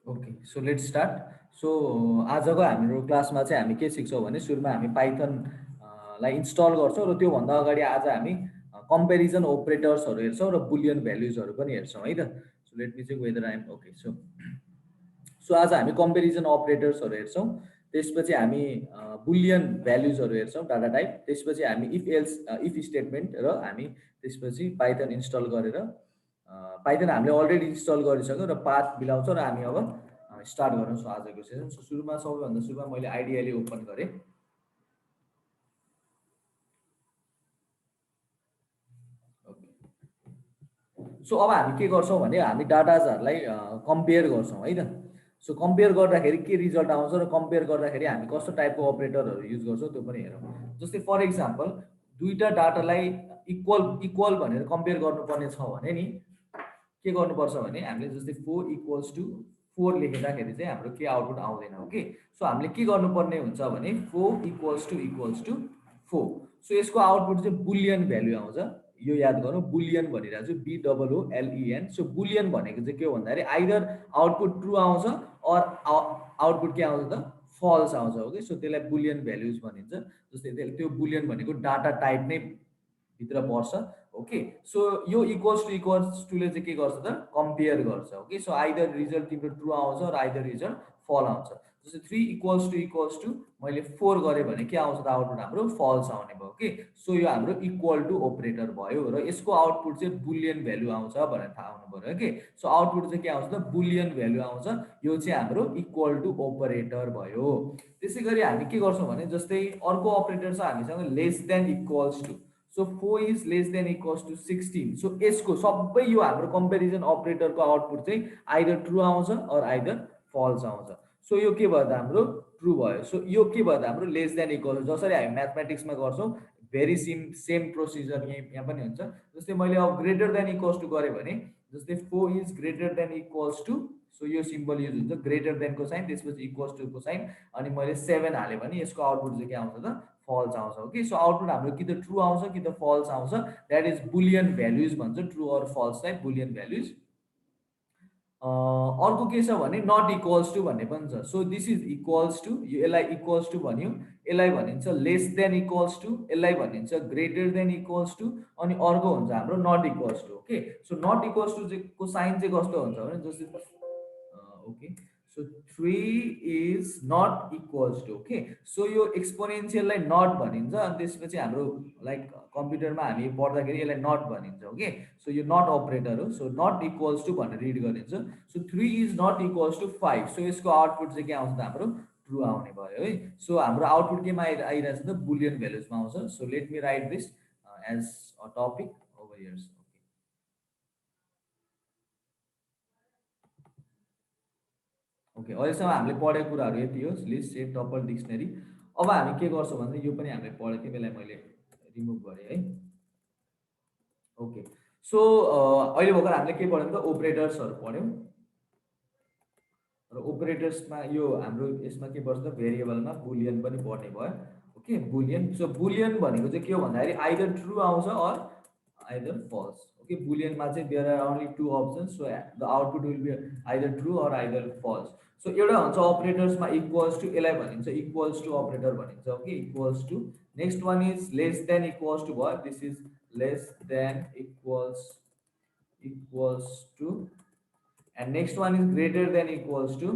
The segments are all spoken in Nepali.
Okay, so let's start. So आजको हाम्रो क्लासमा चाहिँ हामी के सिक्छौँ भने सुरुमा हामी पाइथन लाई इन्स्टल गर्छौँ र त्योभन्दा अगाडि आज हामी कम्पेरिजन ओपरेटर्सहरू हेर्छौँ र बुलियन भ्याल्युजहरू पनि हेर्छौँ है त. So let me check whether I'm okay. So so आज हामी कम्पेरिजन अपरेटर्सहरू हेर्छौँ. त्यसपछि हामी बुलियन भ्याल्युजहरू हेर्छौँ डाटा टाइप. त्यसपछि हामी इफ एल्स इफ स्टेटमेन्ट र हामी त्यसपछि पाइथन इन्स्टल गरेर पाइथन हामीले अलरेडी इन्स्टल गरिसक्यौँ र पाथ मिलाउँछौँ र हामी अब स्टार्ट गरौँ आजको सेसन. सो सुरुमा सबैभन्दा सुरुमा मैले आइडियाली ओपन गरेँ. ओके, सो अब हामी के गर्छौँ भने हामी डाटाजहरूलाई कम्पेयर गर्छौँ है त. सो कम्पेयर गर्दाखेरि के रिजल्ट आउँछ र कम्पेयर गर्दाखेरि हामी कस्तो टाइपको अपरेटरहरू युज गर्छौँ त्यो पनि हेरौँ. जस्तै फर इक्जाम्पल दुईवटा डाटालाई इक्वल इक्वल भनेर कम्पेयर गर्नुपर्ने छ भने नि के गर्नुपर्छ भने हामीले जस्तै 4 = 4 लेख्दाखेरि चाहिँ हाम्रो के आउटपुट आउँदैन. ओके, सो हामीले के गर्नुपर्ने हुन्छ भने 4 = 4. सो यसको आउटपुट चाहिँ बुलियन भ्याल्यु आउँछ. यो याद गरौँ, बुलियन भनिरहेको छु, BOOLEN. सो बुलियन भनेको चाहिँ के हो भन्दाखेरि आइदर आउटपुट ट्रु आउँछ अर आउटपुट के आउँछ त फल्स आउँछ. ओके, सो त्यसलाई बुलियन भ्याल्युज भनिन्छ. जस्तै त्यो बुलियन भनेको डाटा टाइप नै भित्र पर्छ. ओके, सो यो इक्वल्स टुले चाहिँ के गर्छ त कम्पेयर गर्छ. ओके, सो आइदर रिजल्ट तिम्रो ट्रु आउँछ र आइदर रिजल्ट फल आउँछ. जस्तै 3 = मैले 4 गरेँ भने के आउँछ त आउटपुट हाम्रो फल्स आउने भयो. ओके, सो यो हाम्रो इक्वल टु अपरेटर भयो र यसको आउटपुट चाहिँ बुलियन भ्याल्यु आउँछ भनेर थाहा हुनु पऱ्यो. ओके, सो आउटपुट चाहिँ के आउँछ त बुलियन भ्याल्यु आउँछ. यो चाहिँ हाम्रो इक्वल टु अपरेटर भयो. त्यसै गरी हामी के गर्छौँ भने जस्तै अर्को अपरेटर छ हामीसँग less than equals to. So 4 > 16. So यसको सबै यो हाम्रो कम्पेरिजन अपरेटरको आउटपुट चाहिँ आइदर ट्रु आउँछ अर आइदर फल्स आउँछ. सो यो के भयो त हाम्रो ट्रु भयो. सो यो के भयो त हाम्रो लेस देन इक्वल. जसरी हामी म्याथमेटिक्समा गर्छौँ भेरी सेम प्रोसिजर यहाँ पनि हुन्छ. जस्तै मैले अब ग्रेटर देन इक्वल्स टु गरेँ भने जस्तै 4 > सो यो सिम्बल युज हुन्छ ग्रेटर देनको साइन, त्यसपछि इक्वल्स टुको साइन, अनि मैले 7 हालेँ भने यसको आउटपुट चाहिँ के आउँछ त फल्स आउँछ. ओके, सो आउटपुट हाम्रो कि त ट्रु आउँछ कि त फल्स आउँछ. द्याट इज बुलियन भ्याल्युज भन्छ, ट्रु अर फल्सलाई बुलियन भ्याल्युज. अर्को के छ भने नट इक्वल्स टु भन्ने पनि छ. So this is equals to, यसलाई इक्वल्स टु भन्यो, यसलाई भनिन्छ लेस देन इक्वल्स टु, यसलाई भनिन्छ ग्रेटर देन इक्वल्स टु, अनि अर्को हुन्छ हाम्रो not equals to. Okay, so not equals to को साइन चाहिँ कस्तो हुन्छ भने जस्तै okay, so 3 is not equals to. Okay, so यो एक्सपोनेन्सियललाई नट भनिन्छ अनि त्यसपछि हाम्रो लाइक कम्प्युटरमा हामी पढ्दाखेरि यसलाई नट भनिन्छ. ओके, सो यो नट अपरेटर हो. सो नट इक्वल्स टु भनेर रिड गरिन्छ. So 3 is not equals to 5. So यसको आउटपुट चाहिँ के आउँछ त हाम्रो ट्रु आउने भयो है. सो हाम्रो आउटपुट केमा आइरहेछ त बुलियन भ्यालुजमा आउँछ. So let me write this as a topic over here. Okay, अहिलेसम्म हामीले पढेको कुराहरू यति हो. List set tuple dictionary. अब हामी के गर्छौँ भने यो पनि हामीले पढेको थियौँ, यसलाई मैले रिमुभ गरेँ है. ओके, सो अहिले भर्खर हामीले के पढ्यौँ त ओपरेटर्सहरू पढ्यौँ र ओपरेटर्समा यो हाम्रो यसमा के पर्छ त भेरिएबलमा बुलियन पनि पढ्ने भयो. Okay, Boolean. सो बुलियन भनेको चाहिँ के हो भन्दाखेरि आइदर ट्रु आउँछ अर आइदर फल्स. ओके, बुलियनमा चाहिँ there are only two options. So the output will be either true or either false. So एउटा हुन्छ अपरेटर्समा इक्वल्स टु, यसलाई भनिन्छ इक्वल्स टु अपरेटर भनिन्छ. Okay, equals to. Next one is less than equals to भयो. This is less than equals to, and next one is greater than equals to,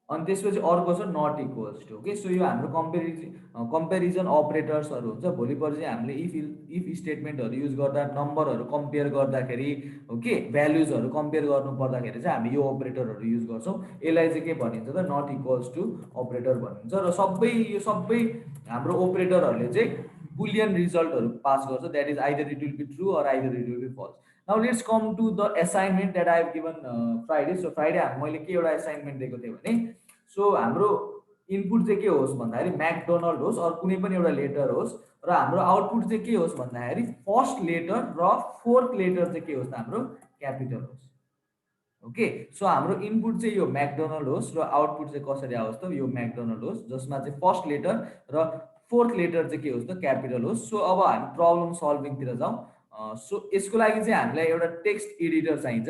अनि त्यसपछि अर्को छ not equals to. Okay, so यो हाम्रो कम्पेरिजन अपरेटर्सहरू हुन्छ. भोलिपर्सि चाहिँ हामीले इफ स्टेटमेन्टहरू युज गर्दा नम्बरहरू कम्पेयर गर्दाखेरि ओके भ्याल्युजहरू कम्पेयर गर्नु पर्दाखेरि चाहिँ हामी यो अपरेटरहरू युज गर्छौँ. यसलाई चाहिँ के भनिन्छ त नट इक्वल्स टु अपरेटर भनिन्छ. र यो सबै हाम्रो अपरेटरहरूले चाहिँ बुलियन रिजल्टहरू पास गर्छ. That is either it will be true or either it will be false. Now let's come to the assignment that I have given Friday. So Friday मैले के एउटा असाइनमेन्ट दिएको थिएँ भने सो हाम्रो इनपुट चाहिँ के होस् भन्दाखेरि म्याकडोनल्ड होस् अरू कुनै पनि एउटा लेटर होस् र हाम्रो आउटपुट चाहिँ के होस् भन्दाखेरि फर्स्ट लेटर र फोर्थ लेटर चाहिँ के होस् त हाम्रो क्यापिटल होस्. ओके, सो हाम्रो इनपुट चाहिँ यो म्याकडोनल्ड होस् र आउटपुट चाहिँ कसरी आओस् त यो म्याकडोनल्ड होस्, जसमा चाहिँ फर्स्ट लेटर र फोर्थ लेटर चाहिँ के होस् त क्यापिटल होस्। सो अब हामी प्रब्लम सल्भिङतिर जाउँ। सो यसको लागि चाहिँ हामीलाई एउटा टेक्स्ट एडिटर चाहिन्छ।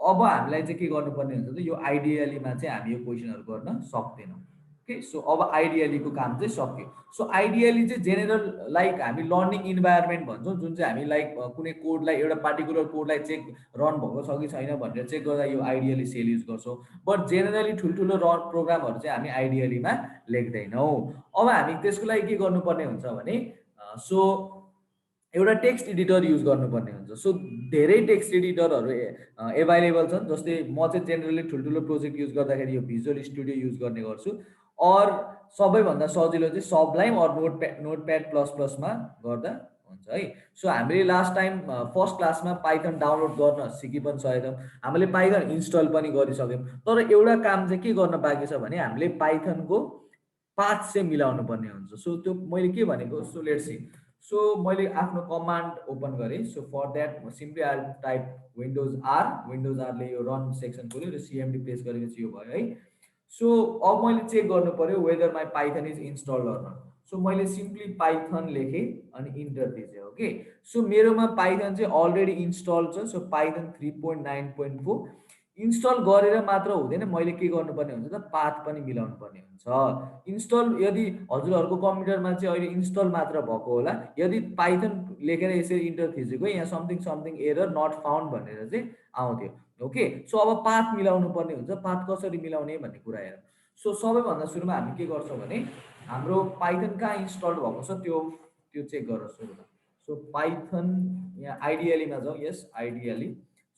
अब हामीलाई चाहिँ के गर्नुपर्ने हुन्छ त यो आइडियलीमा चाहिँ हामी यो क्वेसनहरू गर्न सक्दैनौँ। ओके, सो अब आइडियलीको काम चाहिँ सक्यो। सो आइडियली चाहिँ जेनरल लाइक हामी लर्निङ इन्भाइरोमेन्ट भन्छौँ, जुन चाहिँ हामी लाइक कुनै कोडलाई एउटा पार्टिकुलर कोडलाई चेक रन भएको छ कि छैन भनेर चेक गर्दा यो आइडियली सेल युज गर्छौँ। बट जेनरली ठुल्ठुलो रन प्रोग्रामहरू चाहिँ हामी आइडियलीमा लेख्दैनौँ। अब हामी त्यसको लागि के गर्नुपर्ने हुन्छ भने सो एउटा टेक्स्ट एडिटर युज गर्नुपर्ने हुन्छ। सो धेरै टेक्स्ट एडिटरहरू एभाइलेबल छन्। जस्तै म चाहिँ जेनरली ठुल्ठुलो प्रोजेक्ट युज गर्दाखेरि यो भिजुअल स्टुडियो युज गर्ने गर्छु। अर सबैभन्दा सजिलो चाहिँ सबलाइम अर नोटप्याड प्लस प्लसमा गर्दा हुन्छ है। सो हामीले लास्ट टाइम फर्स्ट क्लासमा पाइथन डाउनलोड गर्न सिकि पनि सकेछौँ, हामीले पाइथन इन्स्टल पनि गरिसक्यौँ। तर एउटा काम चाहिँ के गर्न बाँकी छ भने हामीले पाइथनको पाथ चाहिँ मिलाउनु पर्ने हुन्छ। सो त्यो मैले के भनेको, सो लेट्स सी। सो मैले आफ्नो कमान्ड ओपन गरेँ। So for that simply I type Windows R, Windows आरले यो रन सेक्सन खोल्यो र सिएमडी प्रेस गरेपछि यो भयो है। सो अब मैले चेक गर्नु पर्यो whether my Python is install or not. So मैले सिम्पली पाइथन लेखेँ अनि इन्टर थिचेँ। ओके, सो मेरोमा पाइथन चाहिँ अलरेडी इन्स्टल छ। सो पाइथन 3.9.4 इन्स्टल गरेर मात्र हुँदैन, मैले के गर्नुपर्ने हुन्छ त पाथ पनि मिलाउनु पर्ने हुन्छ। इन्स्टल यदि हजुरहरूको कम्प्युटरमा चाहिँ अहिले इन्स्टल मात्र भएको होला, यदि पाइथन लेखेर यसरी इन्टर थिचेको यहाँ something something error not found भनेर चाहिँ आउँथ्यो। ओके, सो अब पाथ मिलाउनु पर्ने हुन्छ। पाथ कसरी मिलाउने भन्ने कुरा हेरौँ। सो सबैभन्दा सुरुमा हामी के गर्छौँ भने हाम्रो पाइथन कहाँ इन्स्टल भएको छ त्यो चेक गरेर सुरुमा। सो पाइथन यहाँ आइडियलीमा जाउँ। यस आइडियली।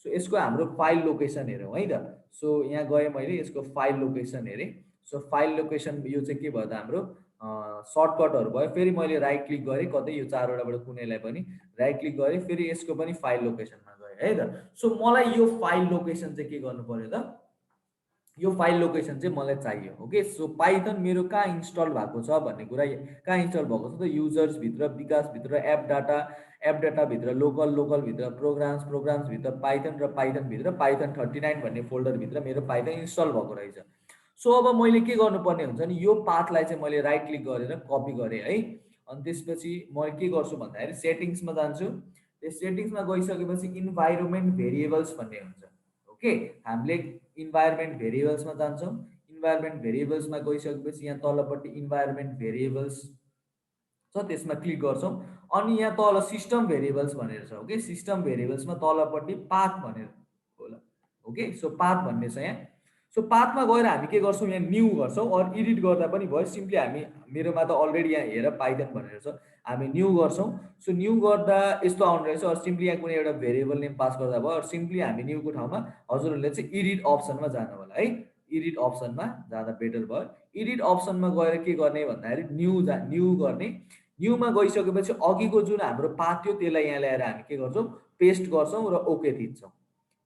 सो यसको हाम्रो फाइल लोकेसन हेरौँ है त। सो यहाँ गएँ मैले यसको फाइल लोकेसन हेरेँ। सो फाइल लोकेसन यो चाहिँ के भयो त हाम्रो सर्टकटहरू भयो। फेरि मैले राइट क्लिक गरेँ कतै यो चारवटाबाट कुनैलाई पनि राइट क्लिक गरेँ, फेरि यसको पनि फाइल लोकेसनमा गएँ है त। सो मलाई यो फाइल लोकेसन चाहिँ के गर्नु पर्यो त, यो फाइल लोकेसन चाहिँ मलाई चाहियो। ओके, सो पाइथन मेरो कहाँ इन्स्टल भएको छ भन्ने कुरा, कहाँ इन्स्टल भएको छ त युजर्सभित्र, विकासभित्र, एप डाटाभित्र, लोकलभित्र, प्रोग्राम्सभित्र, पाइथन र पाइथनभित्र पाइथन 39 भन्ने फोल्डरभित्र मेरो पाइथन इन्स्टल भएको रहेछ। सो अब मैले के गर्नुपर्ने हुन्छ नि, यो पाथलाई चाहिँ मैले राइट क्लिक गरेर कपी गरेँ है। अनि त्यसपछि म के गर्छु भन्दाखेरि सेटिङ्समा जान्छु। त्यस सेटिङ्समा गइसकेपछि इन्भाइरोमेन्ट भेरिएबल्स भन्ने हुन्छ। ओके, हामीले इन्भाइरोमेन्ट भेरिएबल्समा जान्छौँ। इन्भाइरोमेन्ट भेरिएबल्समा गइसकेपछि यहाँ तलपट्टि इन्भाइरोमेन्ट भेरिएबल्स छ, त्यसमा क्लिक गर्छौँ। अनि यहाँ तल सिस्टम भेरिएबल्स भनेर छ। ओके, सिस्टम भेरिएबल्समा तलपट्टि पाथ भनेर होला। ओके, सो पाथ भन्ने छ यहाँ। सो पाथमा गएर हामी के गर्छौँ, यहाँ न्यू गर्छौँ। अरू एडिट गर्दा पनि भयो, सिम्पली हामी मेरोमा त अलरेडी यहाँ हेर पाइथन भनेर छ, हामी न्यू गर्छौँ। सो न्यू गर्दा यस्तो आउनु रहेछ। अरू सिम्पली यहाँ कुनै एउटा भेरिएबल नेम पास गर्दा भयो। अरू सिम्पली हामी न्यूको ठाउँमा हजुरहरूले चाहिँ एडिट अप्सनमा जानु होला है। एडिट अप्सनमा जाँदा बेटर भयो। एडिट अप्सनमा गएर के गर्ने भन्दाखेरि न्यू गर्ने। न्यूमा गइसकेपछि अघिको जुन हाम्रो पाथ थियो त्यसलाई यहाँ ल्याएर हामी के गर्छौँ, पेस्ट गर्छौँ र ओके थिच्छौँ।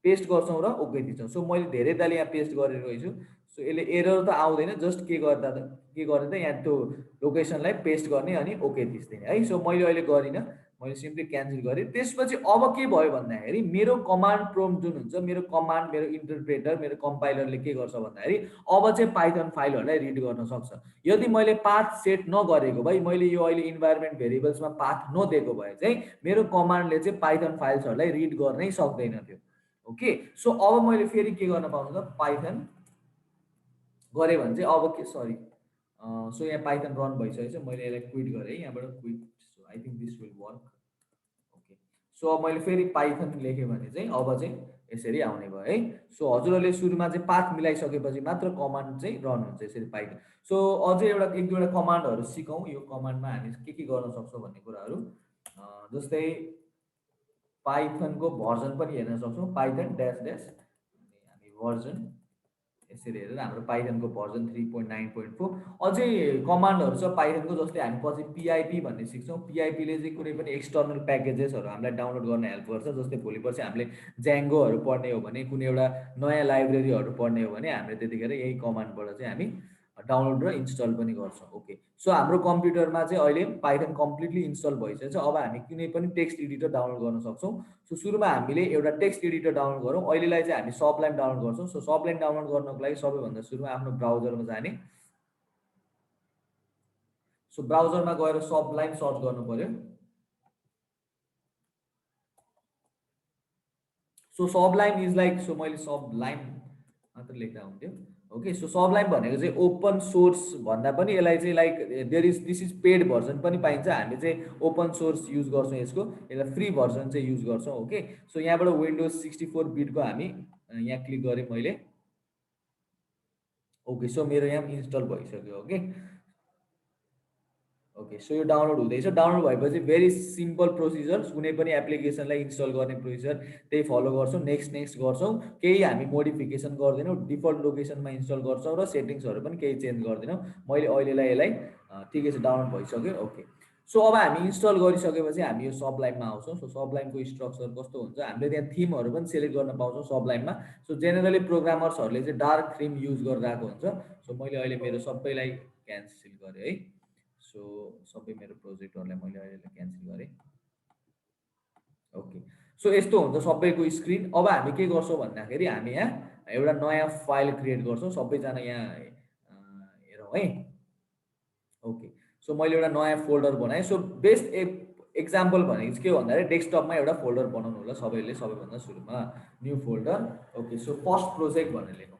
पेस्ट गर्छौँ र ओके थिच्छौँ। सो मैले धेरै ताल यहाँ पेस्ट गरेर गएछु। सो यसले एरर त आउँदैन, जस्ट के गर्ने त यहाँ त्यो लोकेसनलाई पेस्ट गर्ने अनि ओके थिच्दिने है। सो मैले अहिले गरिनँ, मैले सिम्पली क्यान्सल गरेँ। त्यसपछि अब के भयो भन्दाखेरि मेरो कमान्ड प्रोम्प्ट जुन हुन्छ, मेरो कमान्ड, मेरो इन्टरप्रेटर, मेरो कम्पाइलरले के गर्छ भन्दाखेरि अब चाहिँ पाइथन फाइलहरूलाई रिड गर्न सक्छ। यदि मैले पाथ सेट नगरेको भए, मैले यो अहिले इन्भाइरोमेन्ट भेरिएबल्समा पाथ नदिएको भए चाहिँ मेरो कमान्डले चाहिँ पाइथन फाइल्सहरूलाई रिड गर्नै सक्दैन थियो। ओके, सो अब मैले फेरि के गर्न पाउँछु त, पाइथन गरेँ भने चाहिँ अब के सो यहाँ पाइथन रन भइसकेको छ। मैले यसलाई क्विट गरेँ यहाँबाट, quit. So I think this will work. Okay, so अब मैले फेरि पाइथन लेखेँ भने चाहिँ अब चाहिँ यसरी आउने भयो है। सो हजुरहरूले सुरुमा चाहिँ पाथ मिलाइसकेपछि मात्र कमान्ड चाहिँ रन हुन्छ यसरी पाइथन। सो अझै एक दुईवटा कमान्डहरू सिकौँ। यो कमान्डमा हामी के गर्न सक्छौँ भन्ने कुराहरू, जस्तै पाइथनको भर्जन पनि हेर्न सक्छौँ। पाइथन ड्यास ड्यास हामी भर्जन यसरी हेरेर हाम्रो पाइथनको भर्जन 3.9.4 अझै कमान्डहरू छ पाइथनको। जस्तै हामी पछि पिआइपी भन्ने सिक्छौँ। पिआइपीले चाहिँ कुनै पनि एक्सटर्नल प्याकेजेसहरू हामीलाई डाउनलोड गर्न हेल्प गर्छ। जस्तै भोलि पर्सि हामीले ज्याङ्गोहरू पढ्ने हो भने, कुनै एउटा नयाँ लाइब्रेरीहरू पढ्ने हो भने हामीले त्यतिखेर यही कमान्डबाट चाहिँ हामी डाउनलोड र इन्स्टल पनि गर्छौँ। ओके, सो हाम्रो कम्प्युटरमा चाहिँ अहिले पाइथन कम्प्लिटली इन्स्टल भइसकेको छ। अब हामी कुनै पनि टेक्स्ट एडिटर डाउनलोड गर्न सक्छौँ। सो सुरुमा हामीले एउटा टेक्स्ट एडिटर डाउनलोड गरौँ। अहिलेलाई चाहिँ हामी सबलाइम डाउनलोड गर्छौँ। सो सबलाइम डाउनलोड गर्नको लागि सबैभन्दा सुरुमा आफ्नो ब्राउजरमा जाने। सो ब्राउजरमा गएर सबलाइन सर्च गर्नु पर्यो। सो सबलाइन इज लाइक, सो मैले सबलाइन मात्र लेख्दा हुन्थ्यो। ओके, सो सबलाइन भनेको चाहिँ ओपन सोर्स भन्दा पनि यसलाई चाहिँ like there is this is paid version पनि पाइन्छ। हामी चाहिँ ओपन सोर्स युज गर्छौँ यसको, यसलाई फ्री भर्जन चाहिँ युज गर्छौँ। ओके, सो यहाँबाट विन्डोज 64 बिटको हामी यहाँ क्लिक गरेँ मैले। ओके, सो मेरो यहाँ इन्स्टल भइसक्यो। ओके ओके, सो यो डाउनलोड हुँदैछ। डाउनलोड भएपछि भेरी सिम्पल प्रोसिजर, कुनै पनि एप्लिकेसनलाई इन्स्टल गर्ने प्रोसिजर त्यही फलो गर्छौँ। नेक्स्ट नेक्स्ट गर्छौँ, केही हामी मोडिफिकेसन गर्दैनौँ, डिफल्ट लोकेसनमा इन्स्टल गर्छौँ र सेटिङ्सहरू पनि केही चेन्ज गर्दैनौँ। मैले अहिलेलाई यसलाई ठिकै छ, डाउनलोड भइसक्यो। ओके, सो अब हामी इन्स्टल गरिसकेपछि हामी यो सबलाइनमा आउँछौँ। सो सबलाइनको स्ट्रक्चर कस्तो हुन्छ, हामीले त्यहाँ थिमहरू पनि सेलेक्ट गर्न पाउँछौँ सबलाइनमा। सो जेनरली प्रोग्रामर्सहरूले चाहिँ डार्क थिम युज गरिरहेको हुन्छ। सो मैले अहिले मेरो सबैलाई क्यान्सल गरेँ है। सो सबै मेरो प्रोजेक्टहरूलाई मैले अहिले क्यान्सल गरेँ। ओके, सो यस्तो हुन्छ सबैको स्क्रिन। अब हामी के गर्छौँ भन्दाखेरि हामी यहाँ एउटा नयाँ फाइल क्रिएट गर्छौँ। सबैजना यहाँ हेरौँ है। ओके, सो मैले एउटा नयाँ फोल्डर बनाएँ। सो बेस्ट एक्जाम्पल भनेको चाहिँ के हो भन्दाखेरि डेस्कटपमा एउटा फोल्डर बनाउनु होला सबैले। सबैभन्दा सुरुमा new folder. Okay, so first project भनेर लेखौँ,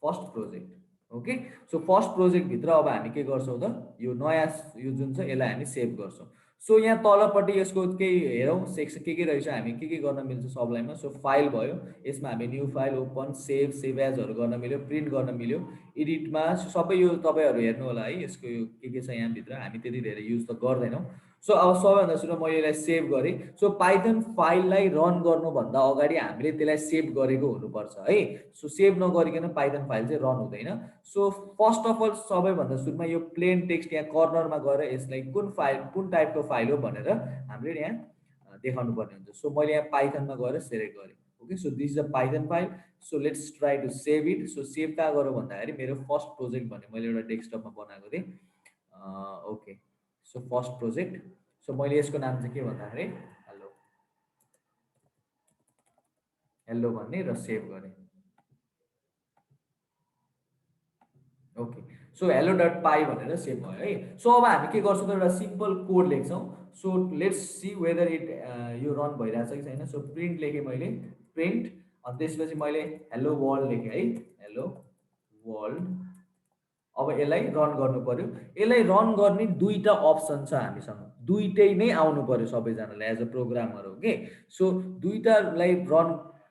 first project. Okay, so first प्रोजेक्टभित्र अब हामी के गर्छौँ त, यो नयाँ यो जुन छ यसलाई हामी सेभ गर्छौँ। सो यहाँ तलपट्टि यसको केही हेरौँ सेक्सन के रहेछ, हामी के गर्न मिल्छ सबलाइनमा। सो फाइल भयो, यसमा हामी न्यू फाइल, ओपन, सेभ एजहरू गर्न मिल्यो, प्रिन्ट गर्न मिल्यो। एडिटमा सबै यो तपाईँहरू हेर्नु होला है, यसको यो के छ यहाँभित्र, हामी त्यति धेरै युज त गर्दैनौँ। सो अब सबैभन्दा सुरु मैले यसलाई सेभ गरेँ। सो पाइथन फाइललाई रन गर्नुभन्दा अगाडि हामीले त्यसलाई सेभ गरेको हुनुपर्छ है। सो सेभ नगरिकन पाइथन फाइल चाहिँ रन हुँदैन। सो फर्स्ट अफ अल सबैभन्दा सुरुमा यो प्लेन टेक्स्ट यहाँ कर्नरमा गएर यसलाई कुन फाइल, कुन टाइपको फाइल हो भनेर हामीले यहाँ देखाउनु पर्ने हुन्छ। सो मैले यहाँ पाइथनमा गएर सेलेक्ट गरेँ। Okay, so this is a Python file. So let's try to save it. So save कहाँ गरौँ भन्दाखेरि मेरो फर्स्ट प्रोजेक्ट भने मैले एउटा डेस्कटपमा बनाएको थिएँ। Okay, so first project. So मैले यसको नाम चाहिँ के भन्दाखेरि हेलो हेलो भन्ने र सेभ गरेँ। ओके, सो हेलो डट पाई भनेर सेभ भयो है। सो अब हामी के गर्छौँ त, एउटा सिम्पल कोड लेख्छौँ। So let's see whether it यो रन भइरहेछ कि छैन। सो प्रिन्ट लेखेँ मैले, प्रिन्ट, अनि त्यसपछि मैले हेलो वर्ल्ड लेखेँ है, हेलो वर्ल्ड। अब यसलाई रन गर्नु पर्यो। यसलाई रन गर्ने दुईवटा अप्सन छ हामीसँग, दुइटै नै आउनु पर्यो सबैजनालाई as a programmer. Okay, so दुईवटालाई रन,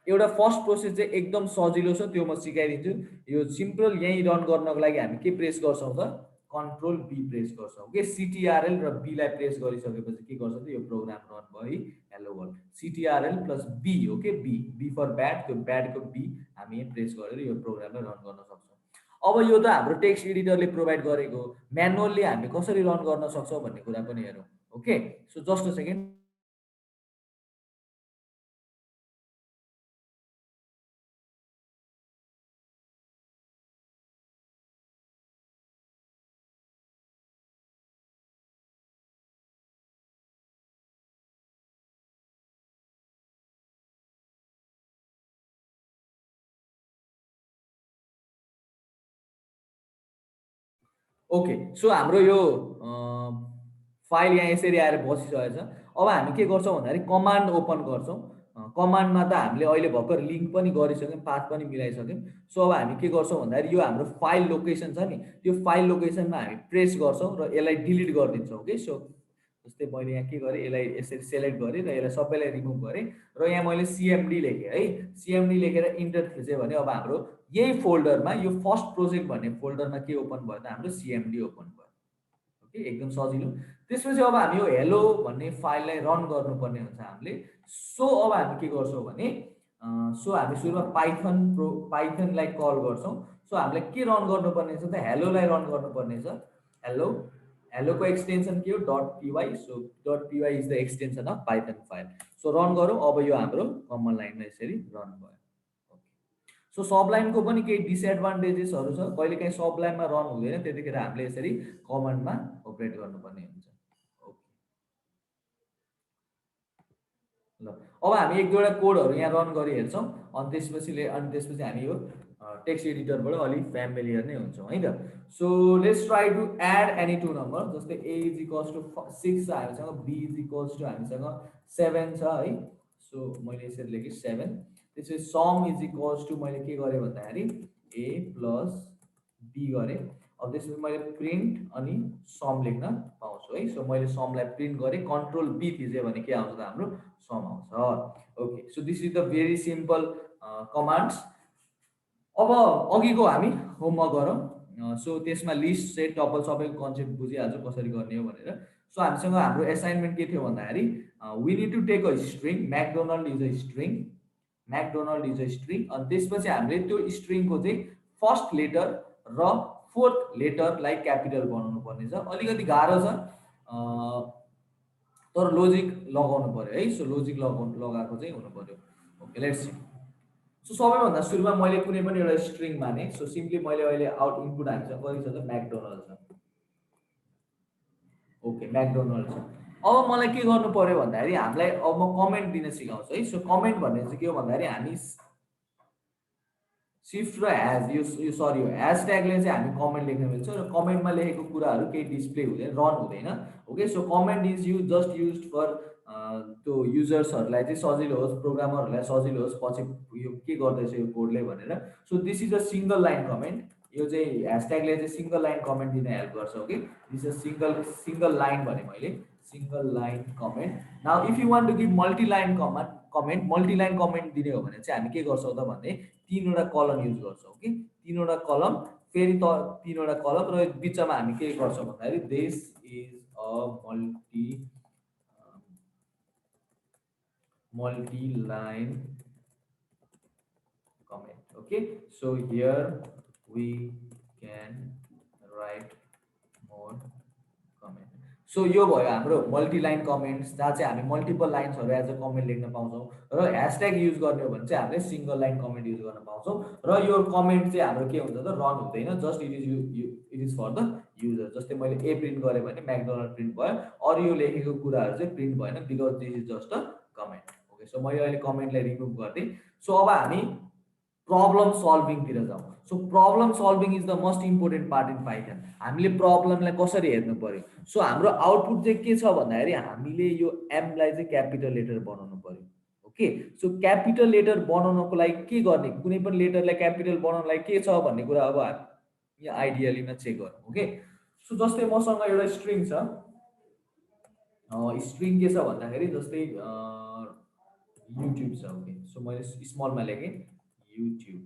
एउटा फर्स्ट प्रोसेस चाहिँ एकदम सजिलो छ, त्यो म सिकाइदिन्छु। यो सिम्पल यहीँ रन गर्नको लागि हामी के प्रेस गर्छौँ त, कन्ट्रोल बी प्रेस गर्छौँ। ओके, सिटिआरएल र बीलाई प्रेस गरिसकेपछि के गर्छ त, यो प्रोग्राम रन भयो है, hello world. CTRL plus B, okay, B, B for bad, त्यो ब्याडको बी हामी यहाँ प्रेस गरेर यो प्रोग्रामलाई रन गर्न सक्छौँ। अब यो त हाम्रो टेक्स्ट एडिटरले प्रोभाइड गरेको, म्यानुअली हामी कसरी रन गर्न सक्छौँ भन्ने कुरा पनि हेरौँ। Okay, so just a second. Okay, so हाम्रो यो फाइल यहाँ यसरी आएर बसिसकेको छ। अब हामी के गर्छौँ भन्दाखेरि कमान्ड ओपन गर्छौँ। कमान्डमा त हामीले अहिले भर्खर लिङ्क पनि गरिसक्यौँ, पाथ पनि मिलाइसक्यौँ। सो अब हामी के गर्छौँ भन्दाखेरि यो हाम्रो फाइल लोकेसन छ नि, त्यो फाइल लोकेसनमा हामी प्रेस गर्छौँ र यसलाई डिलिट गरिदिन्छौँ। ओके, सो जस्तै मैले यहाँ के गरेँ, यसलाई यसरी सेलेक्ट गरेँ र यसलाई सबैलाई रिमुभ गरेँ र यहाँ मैले सिएमडी लेखेँ है। सिएमडी लेखेर इन्टर थिचेँ भने अब हाम्रो यही फोल्डरमा, यो फर्स्ट प्रोजेक्ट भन्ने फोल्डरमा के ओपन भयो त, हाम्रो सिएमडी ओपन भयो। ओके, एकदम सजिलो। त्यसपछि अब हामी यो हेलो भन्ने फाइललाई रन गर्नुपर्ने हुन्छ हामीले। सो अब हामी के गर्छौँ भने सो हामी सुरुमा पाइथनलाई कल गर्छौँ। सो हामीले के रन गर्नुपर्ने छ त, हेलोलाई रन गर्नुपर्ने छ। हेलो, हेलोको एक्सटेन्सन के हो, dot पिवाई। So dot पिवाई is the extension of Python file. So run गरौँ। अब यो हाम्रो कमन लाइनमा यसरी रन भयो। सो सबलाइनको पनि केही डिसएडभान्टेजेसहरू छ, कहिलेकाहीँ सबलाइनमा रन हुँदैन, त्यतिखेर हामीले यसरी कमान्डमा अपरेट गर्नुपर्ने हुन्छ। ओके, ल अब हामी एक दुईवटा कोडहरू यहाँ रन गरी हेर्छौँ, अनि त्यसपछि हामी यो टेक्स्ट एडिटरबाट अलिक फ्यामिलियर नै हुन्छौँ है त। So let's try to add any two number, जस्तै ए इज इक्वल्स टु 6 छ हामीसँग, बी इज इक्वल्स टु हामीसँग 7 छ है। सो मैले यसरी लेखेँ 7। त्यसपछि सम इज इक्वल्स टु मैले के गरेँ भन्दाखेरि ए प्लस बी गरेँ। अब त्यसपछि मैले प्रिन्ट अनि सम लेख्न पाउँछु है। सो मैले समलाई प्रिन्ट गरेँ, कन्ट्रोल बी थिचेँ भने के आउँछ त हाम्रो सम आउँछ। Okay, so this is the very simple commands. अब अघिको हामी होमवर्क गरौँ। सो त्यसमा लिस्ट सेट टपल सबैको कन्सेप्ट बुझिहाल्छु कसरी गर्ने हो भनेर। सो हामीसँग हाम्रो एसाइनमेन्ट के थियो भन्दाखेरि we need to take a string, McDonald is a string, McDonald is a string. अनि त्यसपछि हामीले त्यो स्ट्रिङको चाहिँ फर्स्ट लेटर र फोर्थ लेटरलाई क्यापिटल बनाउनु पर्ने छ। अलिकति गाह्रो छ तर लोजिक लगाउनु पर्यो है। सो लोजिक लगाएको चाहिँ हुनु पर्यो। Okay, let's see. सो सबैभन्दा सुरुमा मैले कुनै पनि एउटा स्ट्रिङ माने। सो सिम्पली मैले अहिले आउट इनपुट हामीसँग कति छ त म्याकडोनल्ड छ। ओके, म्याकडोनल्ड छ। अब मलाई के गर्नु पर्यो भन्दाखेरि हामीलाई अब म कमेन्ट दिन सिकाउँछु है। सो कमेन्ट भन्ने चाहिँ के हो भन्दाखेरि हामी सिफ्ट र ह्याज यो सरी ह्याज ट्यागले चाहिँ हामी कमेन्ट लेख्न मिल्छ र कमेन्टमा लेखेको कुराहरू केही डिस्प्ले हुँदैन, रन हुँदैन। Okay, so comment is just use for त्यो युजर्सहरूलाई चाहिँ सजिलो होस्, प्रोग्रामरहरूलाई सजिलो होस् पछि यो के गर्दैछ यो कोडले भनेर। So this is a single line comment. यो चाहिँ ह्यासट्यागले चाहिँ सिङ्गल लाइन कमेन्ट दिन हेल्प गर्छ। Okay, this is single line भने मैले single line comment. Now if you want to give multi line comment multi line comment दिने हो भने चाहिँ हामी के गर्छौँ त भन्ने 3वटा कलम युज गर्छौँ कि 3वटा कलम, फेरि त 3वटा कलम र बिचमा हामी के गर्छौँ भन्दाखेरि this is a multi-line comment. Okay, so here we can write more comment. So यो भयो हाम्रो मल्टिलाइन कमेन्ट्स, जहाँ चाहिँ हामी मल्टिपल लाइन्सहरू एज अ कमेन्ट लेख्न पाउँछौँ। र ह्यासट्याग युज गर्ने हो भने चाहिँ हामीले सिङ्गल लाइन कमेन्ट युज गर्न पाउँछौँ। र यो कमेन्ट चाहिँ हाम्रो के हुन्छ त रन हुँदैन, just it is for the user. जस्तै मैले ए प्रिन्ट गरेँ भने म्याकडोनल्ड प्रिन्ट भयो, अरू यो लेखेको कुराहरू चाहिँ प्रिन्ट भएन because this is just a comment. Okay, so मैले अहिले कमेन्टलाई रिमुभ गरिदिएँ। सो अब हामी प्रब्लम सल्भिङतिर जाउँ। So problem solving is the most important part in Python. हामीले प्रब्लमलाई कसरी हेर्नु पर्यो। सो हाम्रो आउटपुट चाहिँ के छ भन्दाखेरि हामीले यो एमलाई चाहिँ क्यापिटल लेटर बनाउनु पर्यो। ओके, सो क्यापिटल लेटर बनाउनको लागि के गर्ने, कुनै पनि लेटरलाई क्यापिटल बनाउनलाई के छ भन्ने कुरा अब हामी यहाँ आइडियलीमा चेक गरौँ। ओके, सो जस्तै मसँग एउटा स्ट्रिङ छ। स्ट्रिङ के छ भन्दाखेरि जस्तै युट्युब छ। ओके, सो मैले स्मलमा लेखेँ युट्युब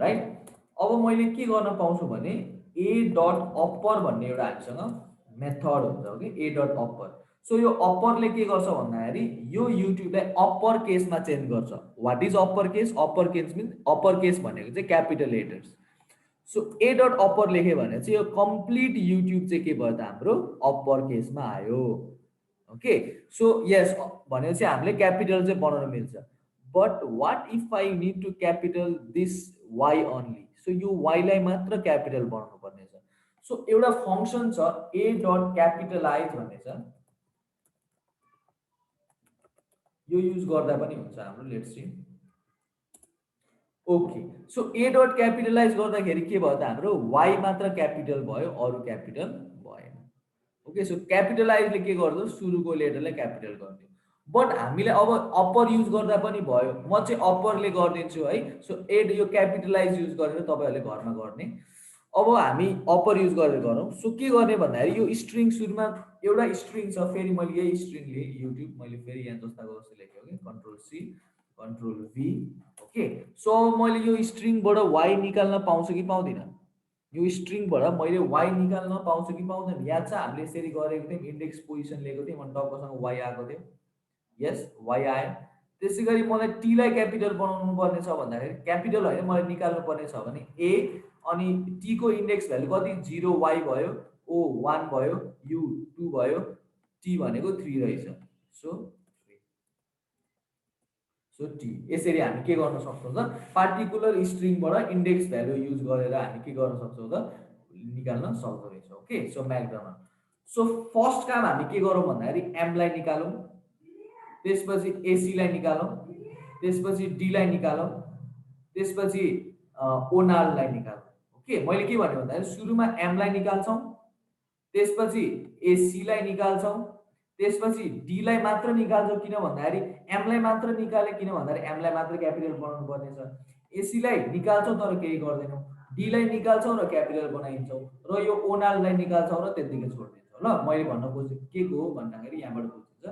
राइट। अब मैले के गर्न पाउँछु भने ए डट अप्पर भन्ने एउटा हामीसँग मेथड हुन्छ। Okay, A dot upper. So यो अप्परले के गर्छ भन्दाखेरि यो युट्युबलाई अप्पर केसमा चेन्ज गर्छ। What is upper case? Upper case means upper case भनेको चाहिँ capital letters. So A dot upper लेख्यो भने चाहिँ यो कम्प्लिट युट्युब चाहिँ के भयो त हाम्रो अप्पर केसमा आयो। ओके, सो यस भनेपछि हामीले क्यापिटल चाहिँ बनाउन मिल्छ। But what if I need to capital this Y only? So यो वाइलाई मात्र क्यापिटल बनाउनु पर्ने छ। सो एउटा फङ्सन छ ए डट क्यापिटलाइज भन्ने छ, यो युज गर्दा पनि हुन्छ हाम्रो। Let's see. Okay, so A dot capitalise गर्दाखेरि के भयो त हाम्रो वाइ मात्र क्यापिटल भयो, अरू क्यापिटल भएन। ओके, सो क्यापिटलाइजले के गर्दो सुरुको लेटरलाई क्यापिटल गरिदियो। बट हामीले अब अप्पर युज गर्दा पनि भयो, म चाहिँ अप्परले गरिदिन्छु है। सो एड यो क्यापिटलाइज युज गरेर तपाईँहरूले घरमा गर्ने। अब हामी अप्पर युज गरेर गरौँ। सो के गर्ने भन्दाखेरि यो स्ट्रिङ सुरुमा एउटा स्ट्रिङ छ, फेरि मैले यही स्ट्रिङले युट्युब मैले फेरि यहाँ जस्ताको जस्तो लेखेँ। ओके, कन्ट्रोल सी कन्ट्रोल भी। ओके, सो मैले यो स्ट्रिङबाट वाइ निकाल्न पाउँछु कि पाउँदिनँ? यो स्ट्रिङबाट मैले वाइ निकाल्न पाउँछु कि पाउँदैन? याद छ हामीले यसरी गरेको थियौँ, इन्डेक्स पोजिसन लिएको थियौँ अनि टक्कसँग वाइ आएको थियो। यस, वाइ आयो। त्यसै गरी मलाई टीलाई क्यापिटल बनाउनु पर्ने छ भन्दाखेरि क्यापिटल होइन, मलाई निकाल्नु पर्ने छ भने ए अनि टीको इन्डेक्स भ्यालु कति 0 वाइ भयो, ओ 1 भयो, यु 2 भयो, टी भनेको 3 रहेछ। So T. यसरी हामी के गर्न सक्छौँ त पार्टिकुलर स्ट्रिङबाट इन्डेक्स भ्यालु युज गरेर हामी के गर्न सक्छौँ त निकाल्न सक्दो रहेछ। Okay, so McDonald. So first काम हामी के गरौँ भन्दाखेरि एमलाई निकालौँ, त्यसपछि एसीलाई निकालौँ, त्यसपछि डीलाई निकालौँ, त्यसपछि ओनाललाई निकाल्नु। ओके, मैले के भने भन्दाखेरि सुरुमा एमलाई निकाल्छौँ, त्यसपछि एसीलाई निकाल्छौँ, त्यसपछि डीलाई मात्र निकाल्छौँ। किन भन्दाखेरि एमलाई मात्र निकाले, किन भन्दाखेरि एमलाई मात्र क्यापिटल बनाउनु पर्ने छ। एसीलाई निकाल्छौँ तर केही गर्दैनौँ, डीलाई निकाल्छौँ र क्यापिटल बनाइन्छौँ, र यो ओनाललाई निकाल्छौँ र त्यतिकै छोडिदिन्छौँ। ल, मैले भन्न खोजेको के हो भन्दाखेरि यहाँबाट बुझिन्छ।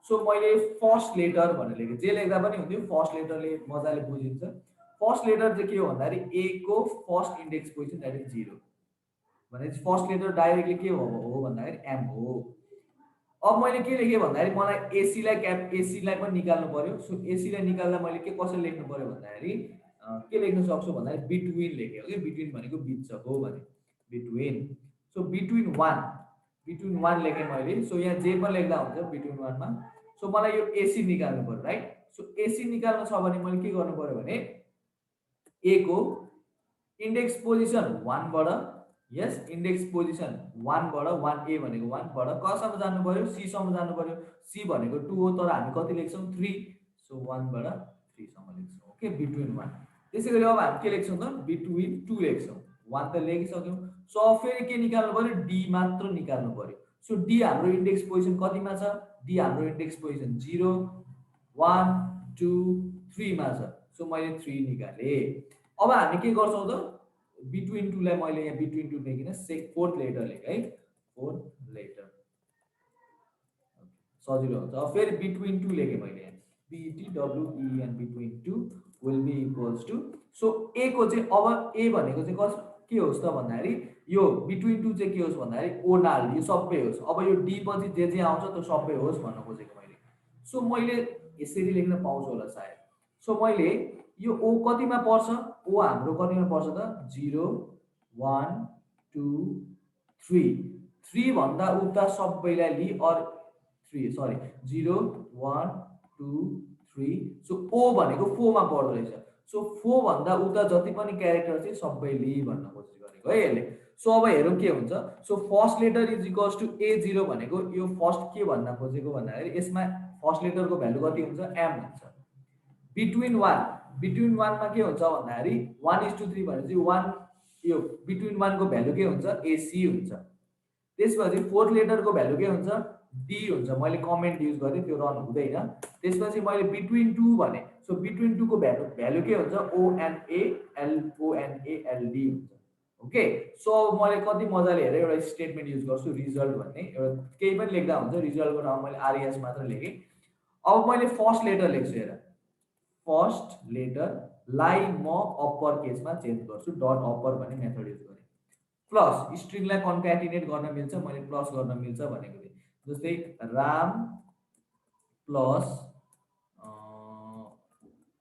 सो मैले फर्स्ट लेटर भनेर लेखेँ, जे लेख्दा पनि हुन्थ्यो, फर्स्ट लेटरले मजाले बुझिन्छ। फर्स्ट लेटर चाहिँ के हो भन्दाखेरि ए को first index position that is 0 भनेपछि फर्स्ट लेटर डाइरेक्टली के हो भन्दाखेरि एम हो। अब मैले के लेखेँ भन्दाखेरि मलाई एसीलाई पनि निकाल्नु पर्यो। सो एसीलाई निकाल्दा मैले के कसरी लेख्नु पर्यो भन्दाखेरि के लेख्न सक्छु भन्दाखेरि बिट्विन लेखेँ। ओके, बिट्विन भनेको बिच हो भने बिट्विन। सो बिट्विन वान लेखेँ मैले। सो यहाँ जे पनि लेख्दा हुन्छ बिट्विन वानमा। सो मलाई यो एसी निकाल्नु पर्यो, राइट। सो एसी निकाल्नु छ भने मैले के गर्नु पर्यो भने ए को इन्डेक्स पोजिसन 1 बाट, यस, इन्डेक्स पोजिसन 1 बाट 1 ए भनेको 1 बाट कहाँसम्म जानु पर्यो, सी सम्म जानु पर्यो। सी भनेको 2 हो तर हामी कति लेख्छौँ 3। सो 1 बाट 3 सम्म लेख्छौँ। Okay, between 1। त्यसैगरी अब हामी के लेख्छौँ त बिट्विन 2 लेख्छौँ। 1 त लेखिसक्यौँ। सो अब फेरि के निकाल्नु पर्यो, डी मात्र निकाल्नु पर्यो। सो डी हाम्रो इन्डेक्स पोजिसन कतिमा छ, डी हाम्रो इन्डेक्स पोजिसन 0 1 2 3 मा छ। सो मैले 3 निकालेँ। अब हामी के गर्छौँ त बिट्विन 2 लाई मैले यहाँ बिट्विन 2 लेखिन फोर्थ लेटर लेखेँ है, फोर्थ लेटर सजिलो हुन्छ। अब फेरि बिट्विन 2 लेखेँ मैले यहाँ BTWEN between 2 will be equals to. So A को चाहिँ अब ए भनेको चाहिँ के होस् त भन्दाखेरि यो बिट्विन 2 चाहिँ के होस् भन्दाखेरि ओनाल, यो सबै होस्। अब यो डी पछि जे आउँछ त्यो सबै होस् भन्न खोजेको मैले। सो मैले यसरी लेख्न पाउँछु होला सायद। सो मैले यो ओ कतिमा पर्छ, ओ हाम्रो कतिमा पर्छ त 0 1 2 3 3 भन्दा उता सबैलाई लि अर 3 सरी 0 1 2 3। सो ओ भनेको 4 मा पर्दो रहेछ। सो 4 भन्दा उता जति पनि क्यारेक्टर चाहिँ सबै लि भन्न कोसिस गरेको है यसले। सो अब हेरौँ के हुन्छ। So first letter is equals to A0 भनेको यो फर्स्ट के भन्न खोजेको भन्दाखेरि यसमा फर्स्ट लेटरको भ्यालु कति हुन्छ, एम हुन्छ। बिट्विन 1 मा के हुन्छ भन्दाखेरि 1:3 भनेपछि 1 यो बिट्विन 1 को भ्यालु के हुन्छ, एसी हुन्छ। त्यसपछि फोर्थ लेटरको भ्यालु के हुन्छ, डी हुन्छ। मैले कमेन्ट युज गरेँ, त्यो रन हुँदैन। त्यसपछि मैले बिट्विन 2 भने, सो बिट्विन 2 को भ्यालु के हुन्छ, ONALD हुन्छ। ओके, सो मैले कति मजाले हेरेँ, एउटा स्टेटमेन्ट युज गर्छु रिजल्ट भन्ने, एउटा केही पनि लेख्दा हुन्छ, रिजल्टको ठाउँमा मैले आरएस मात्र लेखेँ। अब मैले फर्स्ट लेटर लेख्छु, हेर फर्स्ट लेटरलाई म अप्पर केसमा चेन्ज गर्छु, डट अप्पर भन्ने मेथड युज गरेँ। प्लस स्ट्रिङलाई कन्क्याटिनेट गर्न मिल्छ, मैले प्लस गर्न मिल्छ भनेको थिएँ। जस्तै राम प्लस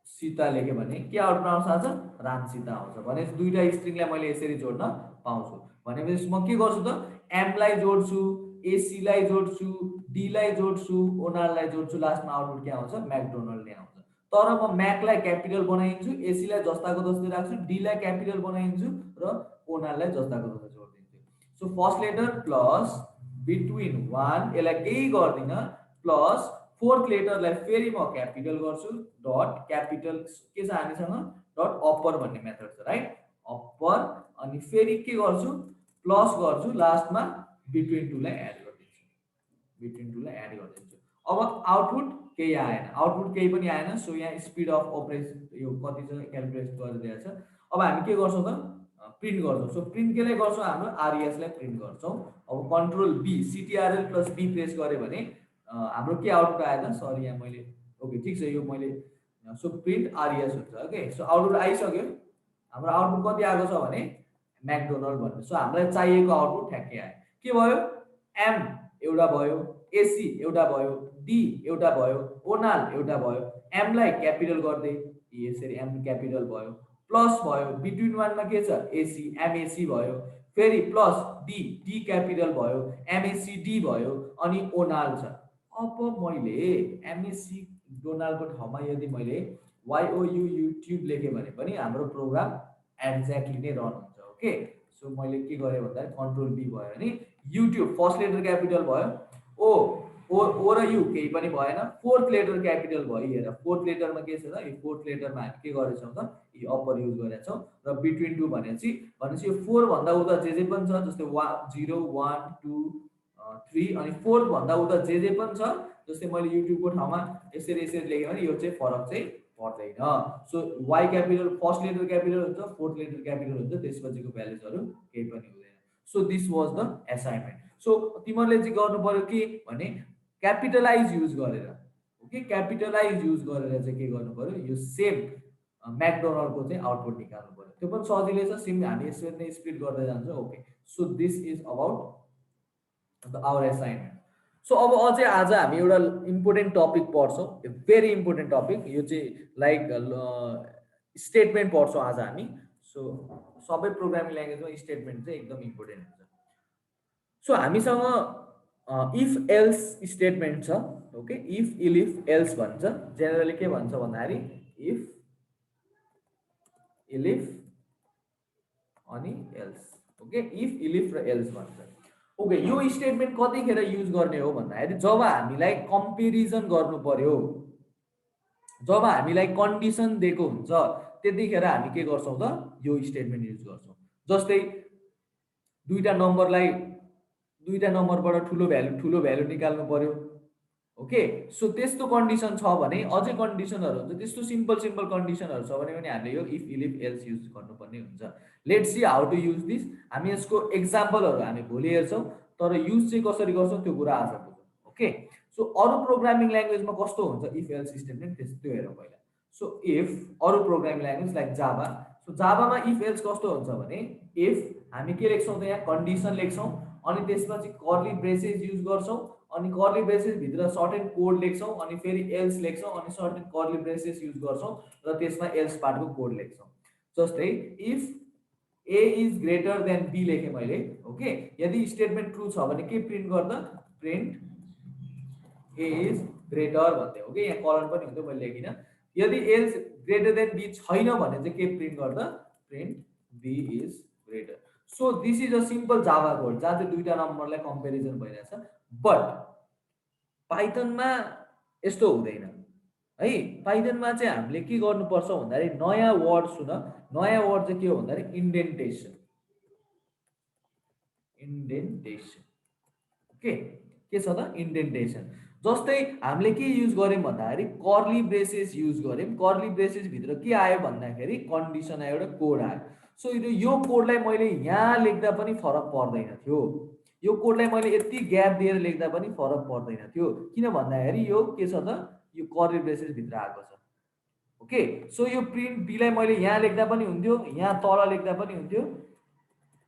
सीता लेखेँ भने के आउटपुट आउँछ, आज राम सीता आउँछ। भने दुईटा स्ट्रिङलाई मैले यसरी जोड्न पाउँछु। भनेपछि म के गर्छु त, एमलाई जोड्छु, एसीलाई जोड्छु, डीलाई जोड्छु, ओनाललाई जोड्छु, लास्टमा आउटपुट के आउँछ, म्याकडोनल्ड नै आउँछ। तर म म्याकलाई क्यापिटल बनाइदिन्छु, एसीलाई जस्ताको तस्तै राख्छु, डीलाई क्यापिटल बनाइदिन्छु र ओनाललाई जस्ताको तस्तै जोडिदिन्छु। So first letter plus between 1 यसलाई केही गर्दिन, प्लस फोर्थ लेटरलाई फेरि म क्यापिटल गर्छु, डट क्यापिटल के छ हामीसँग, डट अप्पर भन्ने मेथड छ, राइट, अप्पर। अनि फेरि के गर्छु, प्लस गर्छु, लास्टमा बिट्विन 2 लाई एड गरिदिन्छु, बिट्विन 2 लाई एड गरिदिन्छु। अब आउटपुट केही आएन, आउटपुट केही पनि आएन। सो यहाँ स्पिड अफ अपरेसन यो कति छ क्यालकुलेट गरिदिएको छ। अब हामी के गर्छौँ त, प्रिन्ट गर्छौँ। सो प्रिन्ट केलाई गर्छौँ, हाम्रो आरएसलाई प्रिन्ट गर्छौँ। अब control B CTRL plus B press गरेँ भने हाम्रो के आउटपुट आयो त, सरी यहाँ मैले, ओके ठिक छ, यो मैले, सो प्रिन्ट आरएस हुन्छ। ओके, सो आउटपुट आइसक्यो। हाम्रो आउटपुट कति आएको छ भने म्याकडोनल्ड भन्ने। सो हामीलाई चाहिएको आउटपुट ठ्याक्कै आयो। के भयो, एम एउटा भयो, एसी एउटा भयो, डी एउटा भयो, ओनाल एउटा भयो। एमलाई क्यापिटल गर्दै यसरी एम क्यापिटल भयो, प्लस भयो, बिट्विन 1 मा के छ, एसी, एमएसी भयो, फेरि प्लस डी, डी क्यापिटल भयो, एमएसीडी भयो, अनि ओनाल छ। अब मैले एमएसी डोनालको ठाउँमा यदि मैले YOU युट्युब लेखेँ भने पनि हाम्रो प्रोग्राम एक्ज्याक्टली नै रन हुन्छ। ओके, सो मैले के गरेँ भन्दा कन्ट्रोल बी भयो भने युट्युब फर्स्ट लेटर क्यापिटल भयो, ओ ओ र यु केही पनि भएन, फोर्थ लेटर क्यापिटल भयो। हेर फोर्थ लेटरमा के छ त, यो फोर्थ लेटरमा हामी के गरेछौँ त, यो अप्पर युज गरेका छौँ। र बिट्विन टू भनेपछि यो 4 भन्दा उता जे पनि छ, जस्तै 0 1 2 3, अनि 4 भन्दा उता जे पनि छ, जस्तै मैले युट्युबको ठाउँमा यसरी लेखेँ भने यो चाहिँ फरक चाहिँ पर्दैन। So Y capital first letter capital हुन्छ, फोर्थ लेटर क्यापिटल हुन्छ, त्यसपछिको भ्यालुजहरू केही पनि हुँदैन। So this was the assignment. So तिमीहरूले चाहिँ गर्नु पर्यो के भने क्यापिटलाइज युज गरेर, ओके, क्यापिटलाइज युज गरेर चाहिँ के गर्नु पर्यो, यो सेम म्याकडोनल्डको चाहिँ आउटपुट निकाल्नु पर्यो। त्यो पनि सजिलै छ, सिम हामी यसरी नै स्प्लिट गर्दै जान्छौँ। Okay, so this is about our assignment. So अब अझै आज हामी एउटा इम्पोर्टेन्ट टपिक पढ्छौँ, भेरी इम्पोर्टेन्ट टपिक, यो चाहिँ लाइक स्टेटमेन्ट पढ्छौँ आज हामी। सो सबै प्रोग्रामिङ ल्याङ्ग्वेजमा स्टेटमेन्ट चाहिँ एकदम इम्पोर्टेन्ट हुन्छ। सो हामीसँग इफ एल्स स्टेटमेन्ट छ, ओके, इफ इलिफ एल्स भन्छ। जेनरली के भन्छ भन्दाखेरि इफ इलिफ अनि एल्स, ओके, इफ इलिफ र एल्स भन्छ। ओके, यो स्टेटमेन्ट कतिखेर युज गर्ने हो भन्दाखेरि जब हामीलाई कम्पेरिजन गर्नु पर्यो, जब हामीलाई कन्डिसन दिएको हुन्छ, त्यतिखेर हामी के गर्छौँ त, यो स्टेटमेन्ट युज गर्छौँ। जस्तै दुईटा नम्बरबाट ठुलो भ्यालु निकाल्नु पर्यो, ओके। सो त्यस्तो कन्डिसन छ भने, अझै कन्डिसनहरू हुन्छ, त्यस्तो सिम्पल कन्डिसनहरू छ भने पनि हामीले यो इफ इलिफ एल्स युज गर्नुपर्ने हुन्छ। Let's see how to use this. हामी यसको एक्जाम्पलहरू हामी भोलि हेर्छौँ, तर युज चाहिँ कसरी गर्छौँ त्यो कुरा आज बुझौँ, ओके। सो अरू प्रोग्रामिङ ल्याङ्ग्वेजमा कस्तो हुन्छ इफ एल्स स्टेटमेन्ट, त्यो हेरौँ पहिला। सो इफ अरू programming language like Java, so जाभामा इफ एल्स कस्तो हुन्छ भने, इफ हामी के लेख्छौँ त, यहाँ कन्डिसन लेख्छौँ, अनि त्यसपछि कर्ली ब्रेसेस युज गर्छौँ, अनि कर्ली ब्रेसेस भित्र सर्टेन कोड लेख्छौँ, अनि फेरि एल्स लेख्छौँ, अनि सर्टेन कर्ली ब्रेसेस युज गर्छौँ, र त्यसमा एल्स पार्टको कोड लेख्छौँ। जस्तै if A is greater than B लेखेँ मैले, ओके। यदि स्टेटमेन्ट ट्रु छ भने के प्रिन्ट गर्दा, प्रिन्ट ए इज ग्रेटर भन्थे, ओके। यहाँ कलन पनि हुन्थ्यो, मैले लेखिनँ। यदि एल्स ग्रेटर देन बी छैन भने चाहिँ के प्रिन्ट गर्दा, print B is greater. So this is a simple Java code जहाँ चाहिँ दुईटा नम्बरलाई कम्पेरिजन भइरहेछ। बट पाइथनमा यस्तो हुँदैन है। पाइथनमा चाहिँ हामीले के गर्नुपर्छ भन्दाखेरि नयाँ वर्ड, सुन, नयाँ वर्ड चाहिँ के हो भन्दाखेरि इन्डेन्टेसन, ओके। के छ त, इन्डेन्टेसन। जस्तै हामीले के युज गर्यौँ भन्दाखेरि कर्ली ब्रेसेस युज गर्यौँ। कर्ली ब्रेसेस भित्र के आयो भन्दाखेरि कन्डिसन आयो, एउटा कोड आयो। सो यो कोडलाई मैले यहाँ लेख्दा पनि फरक पर्दैन थियो, यो कोडलाई मैले यति ग्याप दिएर लेख्दा पनि फरक पर्दैन थियो, किन भन्दाखेरि यो के छ त, यो कर्ली ब्रेसेस भित्र आएको छ, ओके। सो यो प्रिन्ट बीलाई मैले यहाँ लेख्दा पनि हुन्थ्यो, यहाँ तल लेख्दा पनि हुन्थ्यो,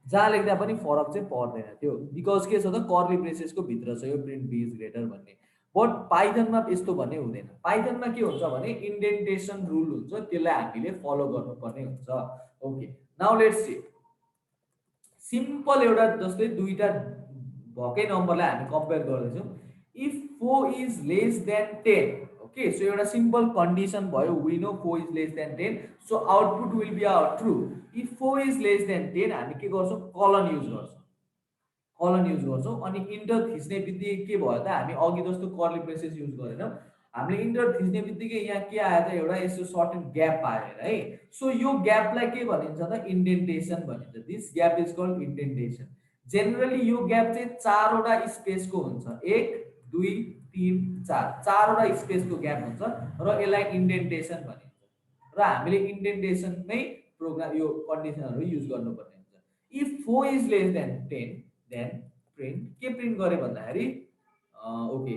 जहाँ लेख्दा पनि फरक चाहिँ पर्दैन थियो, बिकज के छ त, कर्ली ब्रेसेसको भित्र छ यो प्रिन्ट बी इज ग्रेटर भन्ने। बट पाइथनमा यस्तो भन्ने हुँदैन। पाइथनमा के हुन्छ भने इन्डेन्टेसन रुल हुन्छ, त्यसलाई हामीले फलो गर्नुपर्ने हुन्छ, okay. Now let's see, simple एउटा, जस्तै दुईटा भएकै नम्बरलाई हामी कम्पेयर गर्दैछौँ। If 4 is less than 10, okay. So एउटा सिम्पल कन्डिसन भयो, we know 4 is less than 10, so output will be our true. If 4 is less than 10 हामी के गर्छौँ, कलन युज गर्छौँ, अनि इन्टर थिच्ने बित्तिकै के भयो त, हामी अघि जस्तो कर्ली ब्रेसेस युज गरेनौँ, हामीले इन्टर थिच्ने बित्तिकै यहाँ के आयो त, एउटा यस्तो सर्टेन ग्याप आयो है। सो यो ग्यापलाई के भनिन्छ त, इन्डेन्टेसन भनिन्छ। This gap is called indentation. Generally यो ग्याप चाहिँ 4वटा स्पेसको हुन्छ, 1 2 3 4, 4वटा स्पेसको ग्याप हुन्छ, र यसलाई इन्डेन्टेसन भनिन्छ। र हामीले इन्डेन्टेसनमै प्रोग्राम यो कन्डिसनहरू युज गर्नुपर्ने हुन्छ। If 4 is less than 10 then print के प्रिन्ट गरे भन्दाखेरि, ओके,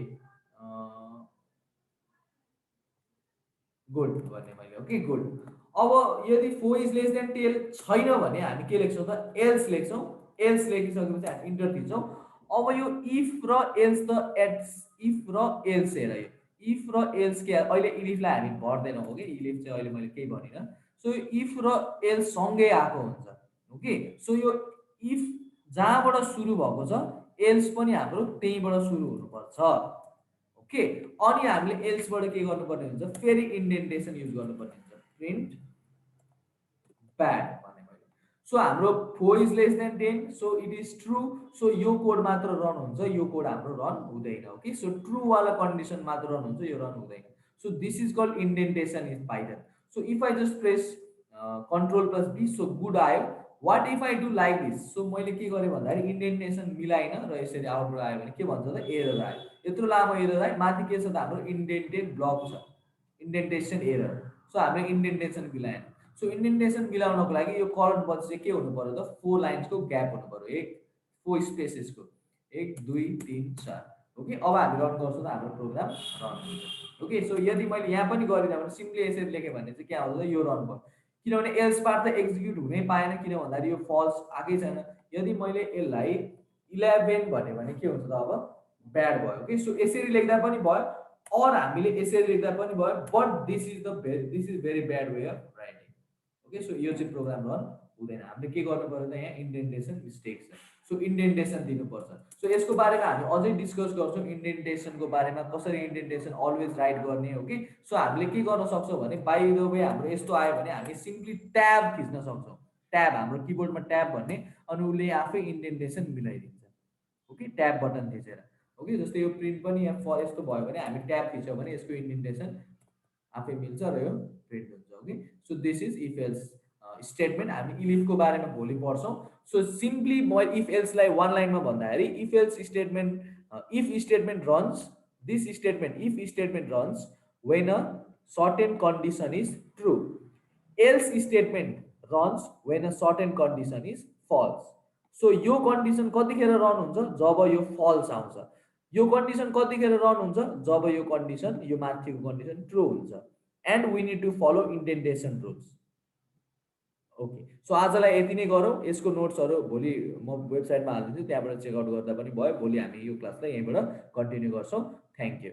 गुड भन्ने मैले, ओके, गुड। अब यदि 4 इज लेस देन 10 छैन भने हामी के लेख्छौँ त, एल्स लेख्छौँ। एल्स लेखिसकेपछि हामी इन्टर थिच्छौँ। अब यो इफ र एल्स त इफ र एल्स हेर, यो इफ र एल्स के, अहिले इलिफलाई हामी भर्दैनौँ, ओके। इलिफ चाहिँ अहिले मैले केही भनिनँ। सो यो इफ र एल्स सँगै आएको हुन्छ, ओके। सो यो इफ जहाँबाट सुरु भएको छ, एल्स पनि हाम्रो त्यहीँबाट सुरु हुनुपर्छ, ओके। अनि हामीले एल्सबाट के गर्नुपर्ने हुन्छ, फेरि इन्डेन्टेसन युज गर्नुपर्ने हुन्छ, प्रिन्ट ब्याड भने मैले। सो हाम्रो 4 is less than 10, so it is true, so यो कोड मात्र रन हुन्छ, यो कोड हाम्रो रन हुँदैन। ओके, सो ट्रू वाला कन्डिसन मात्र रन हुन्छ, यो रन हुँदैन। So this is called indentation in Python. So if I just press control plus B, so good आयो। What if I do like this, so मैले के गरेँ भन्दाखेरि इन्डेन्टेसन मिलाइन र यसरी आउटपुट आयो भने के भन्छ त एरर आयो। यत्रो लामो एरर आयो, माथि के छ त हाम्रो इन्डेन्टेड ब्लक छ, इन्डेन्टेसन एरर। सो हामीले इन्डेन्टेसन मिलाएन। सो इन्डेन्टेसन मिलाउनको लागि यो कलम पछि चाहिँ के हुनु पर्यो त 4 लाइन्सको ग्याप हुनु पर्यो, 4 स्पेसेसको 1 2 3 4। ओके, अब हामी रन गर्छौँ त हाम्रो प्रोग्राम रन हुन्छ। ओके, सो यदि मैले यहाँ पनि गरिदिएँ भने सिम्पली यसरी लेखेँ भने चाहिँ के आउँछ, यो रन भयो। किनभने एल्स पार्ट त एक्जिक्युट हुनै पाएन, किन भन्दाखेरि यो फल्स आएकै छैन। यदि मैले यसलाई 11 भने के हुन्छ त अब ब्याड भयो। ओके, सो यसरी लेख्दा पनि भयो और हामीले यसरी लेख्दा पनि भयो, but this is very bad way of writing. Okay, so यो चाहिँ प्रोग्राम रन हुँदैन। हामीले के गर्नु पर्यो त यहाँ इन्डेन्टेसन मिस्टेक छ, सो इन्डेन्टेसन दिनुपर्छ। सो यसको बारेमा हामी अझै डिस्कस गर्छौँ, इन्डेन्टेसनको बारेमा कसरी इन्डेन्टेसन अलवेज राइट गर्ने। ओके, सो हामीले के गर्न सक्छौँ भने बाइ द वे हाम्रो यस्तो आयो भने हामी सिम्पली ट्याब खिच्न सक्छौँ, ट्याब हाम्रो किबोर्डमा ट्याब भन्ने, अनि उसले आफै इन्डेन्टेसन मिलाइदिन्छ। ओके, ट्याब बटन थिचेर। ओके, जस्तै यो प्रिन्ट पनि यहाँ यस्तो भयो भने हामी ट्याब थिच्यौँ भने यसको इन्डेन्टेसन आफै मिल्छ र यो प्रिन्ट हुन्छ। Okay, so this is if else statement. हामी इफ को बारेमा भोलि पढ्छौँ। सो सिम्पली म इफ एल्सलाई वान लाइनमा भन्दाखेरि if else statement, if statement runs, this statement if statement runs when a certain condition is true, else statement runs when a certain condition is false. So यो कन्डिसन कतिखेर रन हुन्छ, जब यो फल्स आउँछ। यो कन्डिसन कतिखेर रन हुन्छ, जब यो कन्डिसन, यो माथिको कन्डिसन ट्रू हुन्छ। And we need to follow indentation rules. Okay, so आजलाई यति नै गरौँ। यसको नोट्सहरू भोलि म वेबसाइटमा हालिदिन्छु, त्यहाँबाट चेकआउट गर्दा पनि भयो। भोलि हामी यो क्लासलाई यहीँबाट कन्टिन्यू गर्छौँ। Thank you.